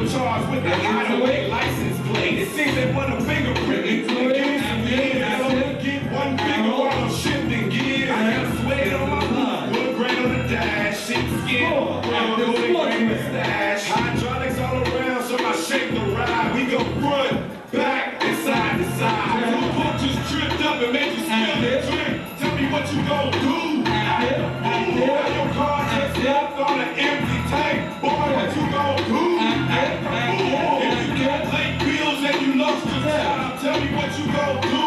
was charged with the hideaway license plate. It seems they want a fingerprint. They give me some years. I only get one finger while I'm shifting gears. I got suede on my blood. Wood grain on the dash. Sheepskin. Stash. Hydraulics all around, so I shake the ride. We go front, back, and side to side. Two punches tripped up and made you spill the drink. Tell me what you gon' do. Boy, your car just left on an empty tank. Boy, what you gon' do? If you get late bills and you lost your time, tell me what you gon' do.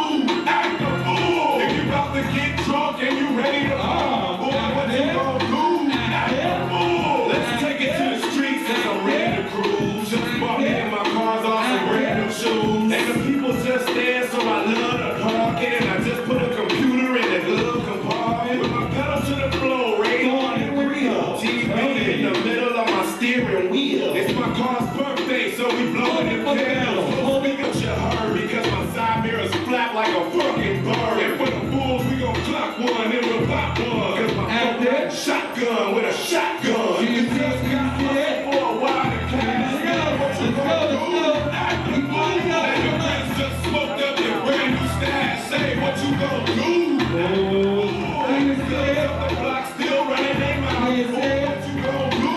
Act a fool. If you about to get drunk and you ready to pop, boy, what you gon' do? Act a fool. Let's take it to the streets and I'm ready to cruise. Just bought me in my car's off some brand new shoes. And the people just there, so I love to park it. And I just put a computer in the glove compartment with my pedal to the floor, radar and real TV in the middle of my steering wheel. It's my car's birthday, so we blowing the candles. Hope we got you heard because my side mirrors flap like a fucking bird. And for the fools, we gon' clock one and we'll pop one. Cause my phone got a shotgun with a shotgun. You just got it for a while to cash. What you gonna do? Act the fool. And your friends just smoked up your brand new stash. Say what you gonna do? The block still running their mouth. What you gon' do?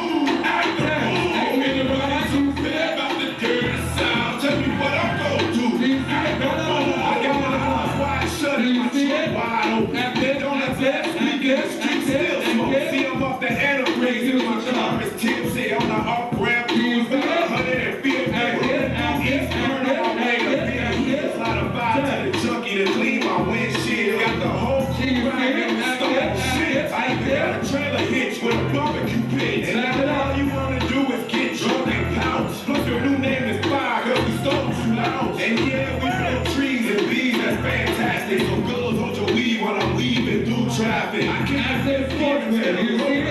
Act the fool. Anybody too bad about the dirty sound? Tell me what I'm gon' do. Act the fool. I got my eyes wide shut and my shit wide open. They don't have that speak in the street still smoke. See, I'm off the antifreeze in my car is tipsy on the off-ramp. Use about 150. It's burning on my nigga. Slide a vibe to the junkie to clean my windshield. Got the whole crew riding and start shit. I even got a trailer hitch with a barbecue pit. And now all you wanna do is get drunk and pounce. Plus your new name is Fire, cause we stole too loud. And yeah, we blow trees and bees, that's fantastic. So girls, hold your weed while I'm weaving through traffic. I can't say Streetwear, you see it?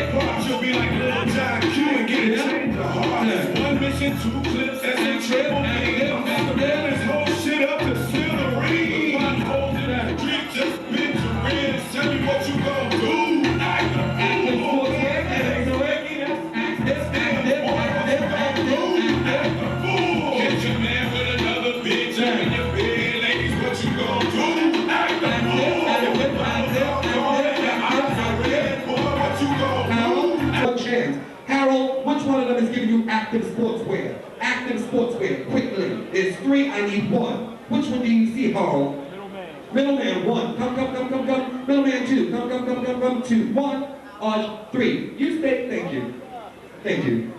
You'll be like Little John Q and get a change of heart. That's one mission, two clips, that's a triple B. I'm about to run this whole shit up to smithereens. One hole in that street, just bitch your ribs. Tell me what you gon' do. Act the fool. Get your man with another bitch up in your bed, ladies. What you gon' do? Act the fool. What you gon' do? One chance. Harold, which one of them is giving you active sportswear? Active sportswear, quickly. There's 3, I need 1. Which one do you see, Harold? Middleman 1. Come. Middleman 2. Come. 2. 1. 3. You stay. Thank you.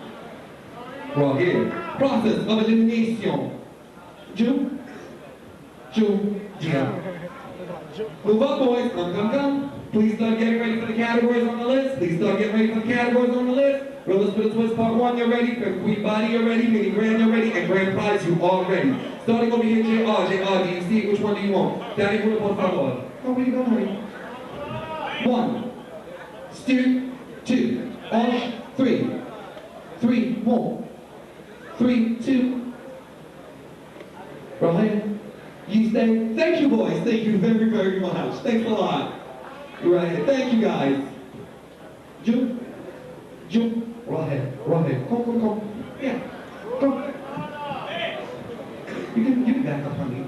Well, here. Process of elimination. Jew. Yeah. Move up, boys. Come. Please start getting ready for the categories on the list. Roller Split Twist Part 1, you're ready. Queen Body, you're ready. Mini Grand, you're ready. And Grand Prize, you are ready. Starting over here, JR, do you see it? Which one do you want? Daddy, put it on favor. Oh, where you going, honey? 1. Stu. 2. Osh. 3. 3. 1. 3. 2. Right. You stay. Thank you, boys. Thank you very, very much. Thanks a lot. You're right here. Thank you, guys. Jump. Right here. Come. Yeah. Come. You can back up, honey.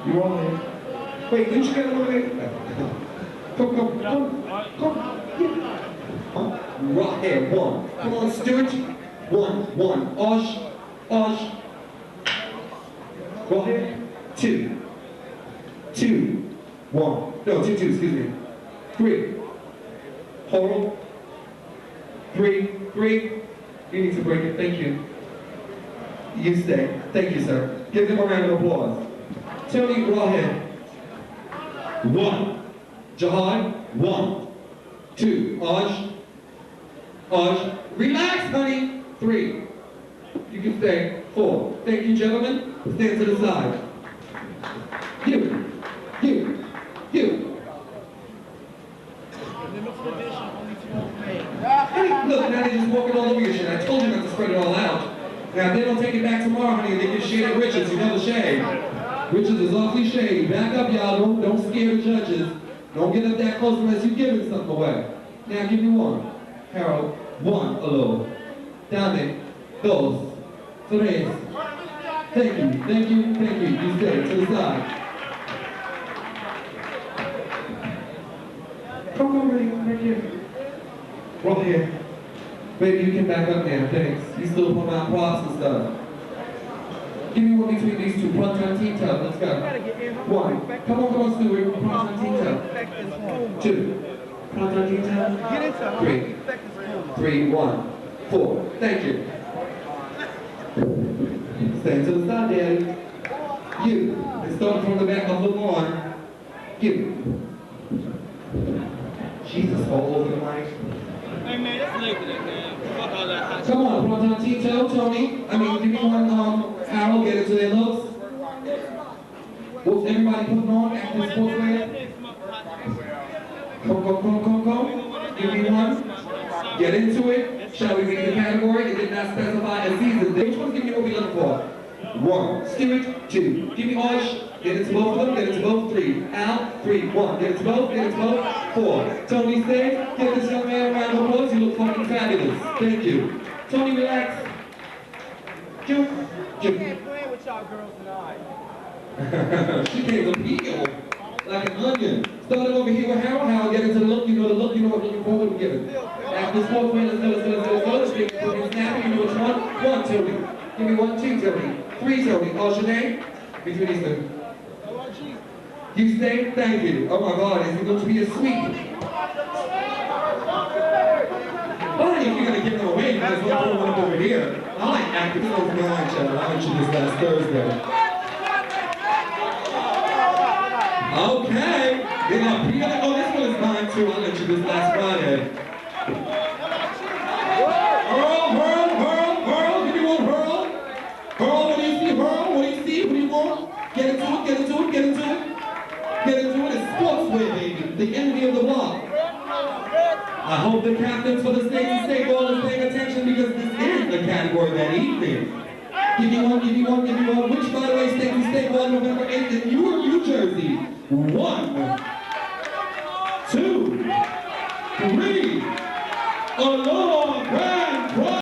You're all here. Wait, didn't you get a little bit? Come. Yeah. Right here. 1. Come on, Stuart. 1. Osh. Right here. 2. 1. No, 2, excuse me. 3. Total. 3. You need to break it. Thank you. You stay. Thank you, sir. Give them a round of applause. Tony Rawhead. 1. Jihad. 1. 2. Osh. Relax, honey. 3. You can stay. 4. Thank you, gentlemen. Stand to the side. You. Look, now they're just walking all over your shit. I told you not to spread it all out. Now, if they don't take it back tomorrow, honey, they get shade at Richards. You know the shade. Richards is awfully shady. Back up, y'all. Don't scare the judges. Don't get up that close unless you're giving something away. Now, give me 1. Harold, 1 alone. Down there. dos, tres. Thank you, thank you, thank you. You stay to the side. Come over here, right here. Right here. Baby, you can back up now, thanks. You still putting out props and stuff. Give me one between these two. Front on T-top, let's go. One. Come on, Stuart. Front on T-top. Two. Front on T-top. Three. Three, one, four. Thank you. Stand to the side, Daddy. You. And start from the back of the lawn. You. Jesus, all over the mic. Hey man, that's naked, man. Fuck all that hot shit. Come on, front on T-toe, Tony. I mean, give me one, Harold, get it to their looks. What's everybody putting on active sportswear? Come. Give me one. Get into it. Shall we read the category? It did not specify a season. Which one's giving you what we're looking for? One. Stewart, two. Give me Osh. Get it to both of them. Get it to both. Three. Al, three. One. Get it to both. Get it to both. Four. Tony, stay. Give this young man a round of applause. You look fucking fabulous. Thank you. Tony, relax. Juke. Juke. Playing with y'all girls tonight. She came to peel like an onion. Started over here with Harold. Harold, get into the look. You know the look. You know what looking forward to giving. After sportswear, let's go. Let's go. Snappy. You know which one? One, Tony. Give me one, two, Tony. Three, Tony. What's your name? Between these two. You stay? Thank you. Oh my God, is it going to be a sweep? Oh, you're going to give them away because what's going on over here? I like acting so fine, child. I want you this last Thursday. Okay. They're going to peel it. Oh, this one is mine too. I'll let you this last Friday. Hurl. Give me one hurl. Hurl, what do you see? Hurl, what do you see? What do you want? Get into it. Get into it. It's sportswear, baby. The enemy of the block. I hope the captains for the state ball is paying attention because this is the category that evening. Give me one. Which, by the way, state ball November 8th in Newark, New Jersey. 1, 2, 3. Alone.